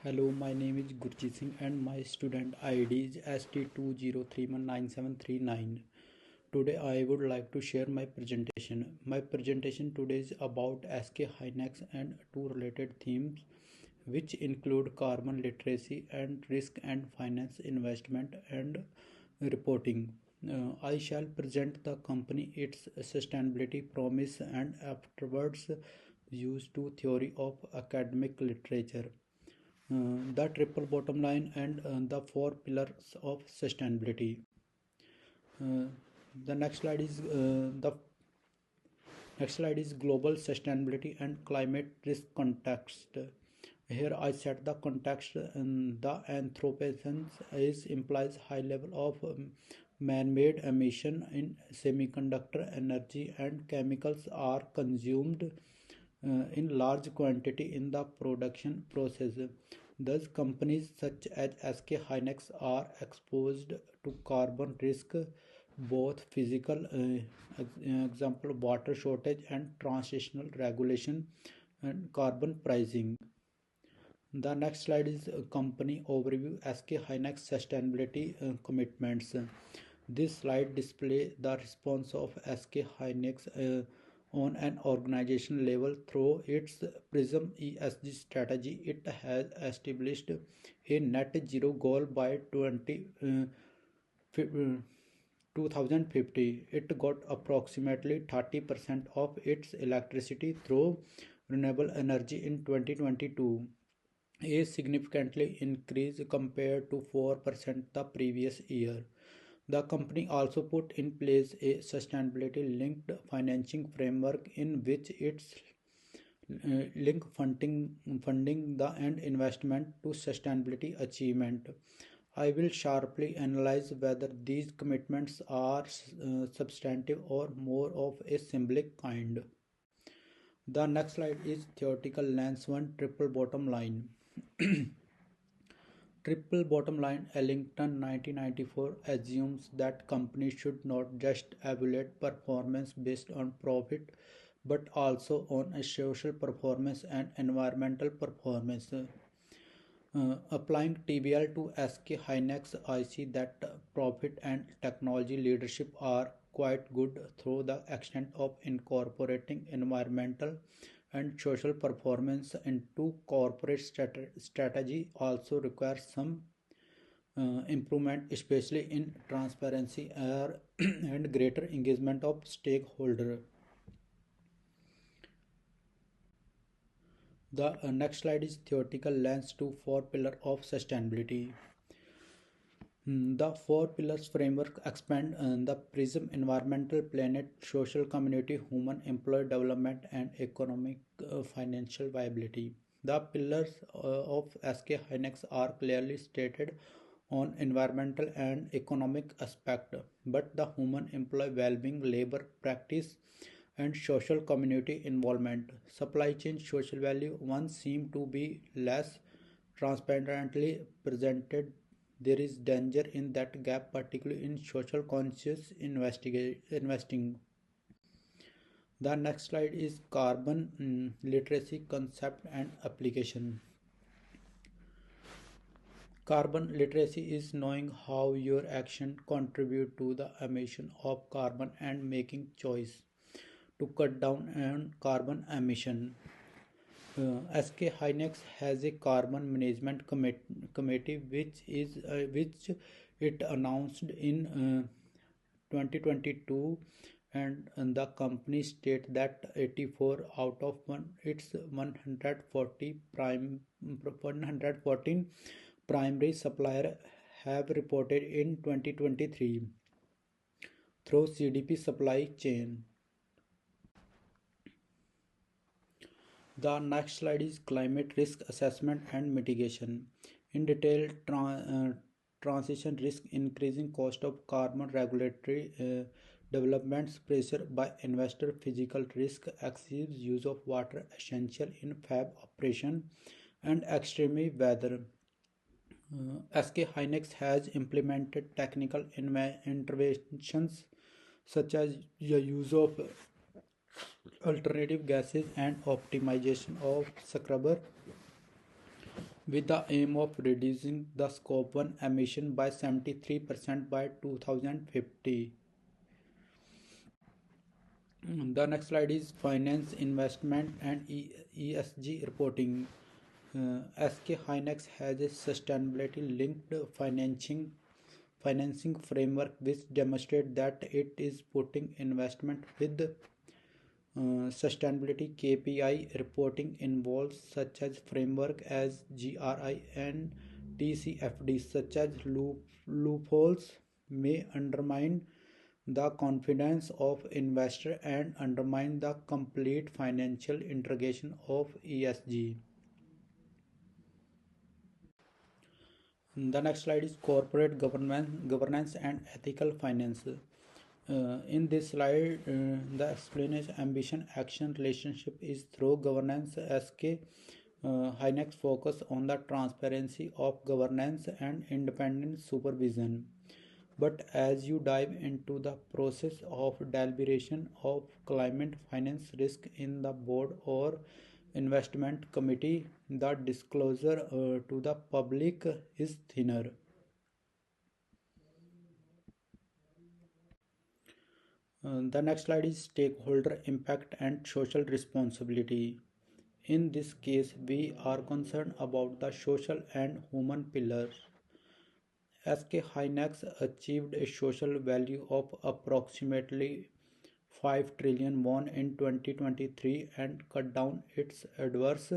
Hello, my name is Gurjit Singh and my student ID is ST20319739. Today I would like to share my presentation. My presentation today is about SK hynix and two related themes which include carbon literacy and risk and finance investment and reporting. I shall present the company, its sustainability promise and afterwards use two theory of academic literature, the triple bottom line and the four pillars of sustainability. Uh, the next slide is global sustainability and climate risk context. Here I set the context. The anthropocene is implies high level of man-made emission in semiconductor energy and chemicals are consumed in large quantity in the production process. Thus, companies such as SK hynix are exposed to carbon risk, both physical, example water shortage, and transitional regulation and carbon pricing. The next slide is a company overview, SK hynix sustainability commitments. This slide displays the response of SK hynix on an organization level through its prism ESG strategy. It has established a net zero goal by 2050. It got approximately 30% of its electricity through renewable energy in 2022, a significantly increase compared to 4% the previous year. The company also put in place a sustainability linked financing framework in which its link funding the and investment to sustainability achievement. I will sharply analyze whether these commitments are substantive or more of a symbolic kind. The next slide is theoretical lens 1 triple bottom line. Triple bottom line Ellington 1994 assumes that companies should not just evaluate performance based on profit but also on a social performance and environmental performance. Applying TBL to SK hynix, I see that profit and technology leadership are quite good through the extent of incorporating environmental and social performance into corporate strategy also requires some improvement, especially in transparency and greater engagement of stakeholder. The next slide is theoretical lens to four pillar of sustainability. The four pillars framework expand the prism environmental, planet, social community, human employee development, and economic financial viability. The pillars of SK hynix are clearly stated on environmental and economic aspect, but the human employee well-being, labor practice, and social community involvement, supply chain social value, one seem to be less transparently presented. There is danger in that gap, particularly in social conscious investing. The next slide is carbon literacy concept and application. Carbon literacy is knowing how your action contribute to the emission of carbon and making choice to cut down on carbon emission. SK hynix has a carbon management committee which it announced in 2022, and the company state that 84 out of its 114 primary supplier have reported in 2023 through CDP supply chain. The next slide is climate risk assessment and mitigation. In detail, transition risk, increasing cost of carbon, regulatory developments, pressure by investor, physical risk, excessive use of water essential in fab operation, and extreme weather. SK hynix has implemented technical interventions such as the use of alternative gases and optimization of scrubber with the aim of reducing the scope 1 emission by 73% by 2050. The next slide is finance, investment, and ESG reporting. SK Hynix has a sustainability linked financing framework which demonstrates that it is putting investment with sustainability KPI reporting involves such as framework as GRI and TCFD such as loopholes may undermine the confidence of investor and undermine the complete financial integration of ESG. The next slide is corporate governance and ethical finance. In this slide, the explanation ambition action relationship is through governance. SK Hynix focus on the transparency of governance and independent supervision. But as you dive into the process of deliberation of climate finance risk in the board or investment committee, the disclosure to the public is thinner. The next slide is stakeholder impact and social responsibility. In this case, we are concerned about the social and human pillars. SK Hynix achieved a social value of approximately 5 trillion won in 2023 and cut down its adverse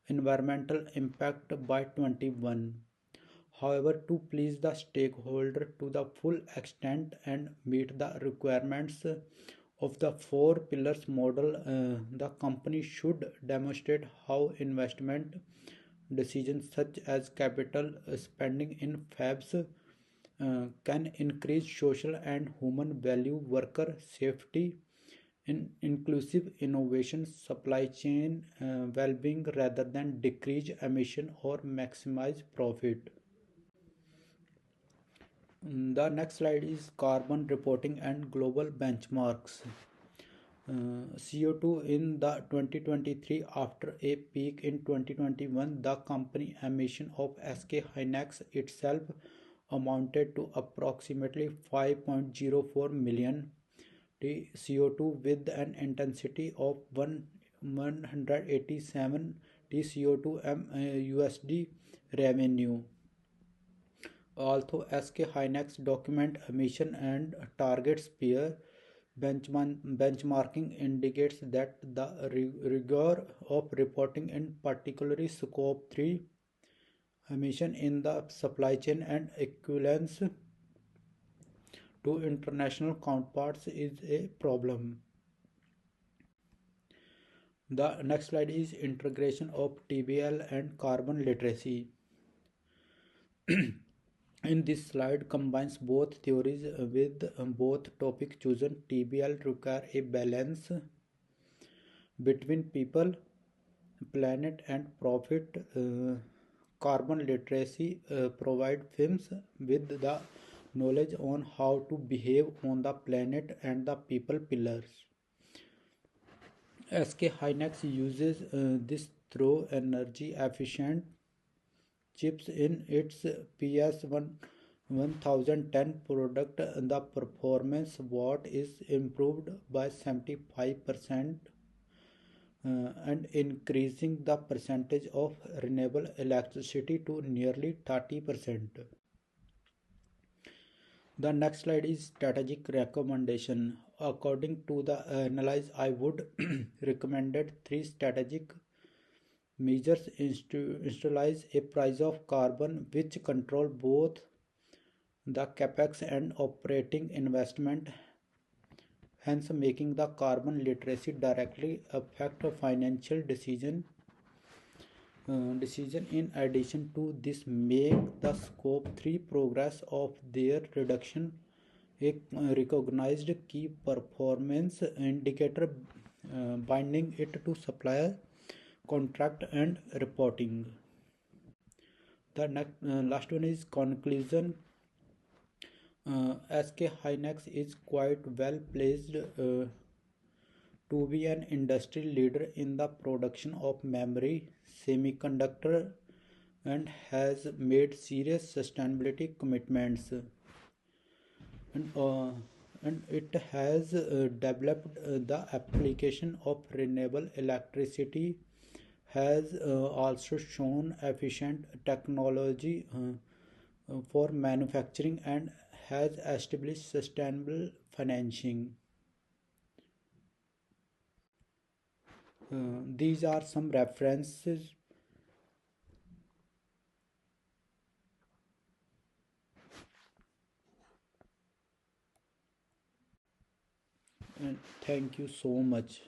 environmental impact by 21. However, to please the stakeholder to the full extent and meet the requirements of the four pillars model, the company should demonstrate how investment decisions such as capital spending in fabs can increase social and human value, worker safety, in inclusive innovation, supply chain well-being rather than decrease emission or maximize profit. The next slide is carbon reporting and global benchmarks. CO2 in the 2023 after a peak in 2021, the company emission of SK Hynix itself amounted to approximately 5.04 million CO2 with an intensity of 187 TCO2 USD revenue. Although SK Hynix document emission and targets peer benchmarking indicates that the rigor of reporting, in particularly scope 3 emission in the supply chain and equivalence to international counterparts, is a problem. The next slide is integration of TBL and carbon literacy. In this slide combines both theories with both topics chosen. TBL require a balance between people, planet and profit. Carbon literacy provide firms with the knowledge on how to behave on the planet and the people pillars. SK Hynix uses this through energy efficient chips in its PS1010 product. The performance watt is improved by 75% and increasing the percentage of renewable electricity to nearly 30%. The next slide is strategic recommendation. According to the analysis, I would recommended three strategic measures: instabilize a price of carbon which control both the capex and operating investment, hence making the carbon literacy directly affect financial decision. In addition to this, make the scope 3 progress of their reduction a recognized key performance indicator, binding it to supplier contract and reporting. The last one is conclusion. SK Hynix is quite well placed to be an industry leader in the production of memory, semiconductor, and has made serious sustainability commitments, and, uh, and it has developed the application of renewable electricity, has also shown efficient technology for manufacturing, and has established sustainable financing. These are some references. And thank you so much.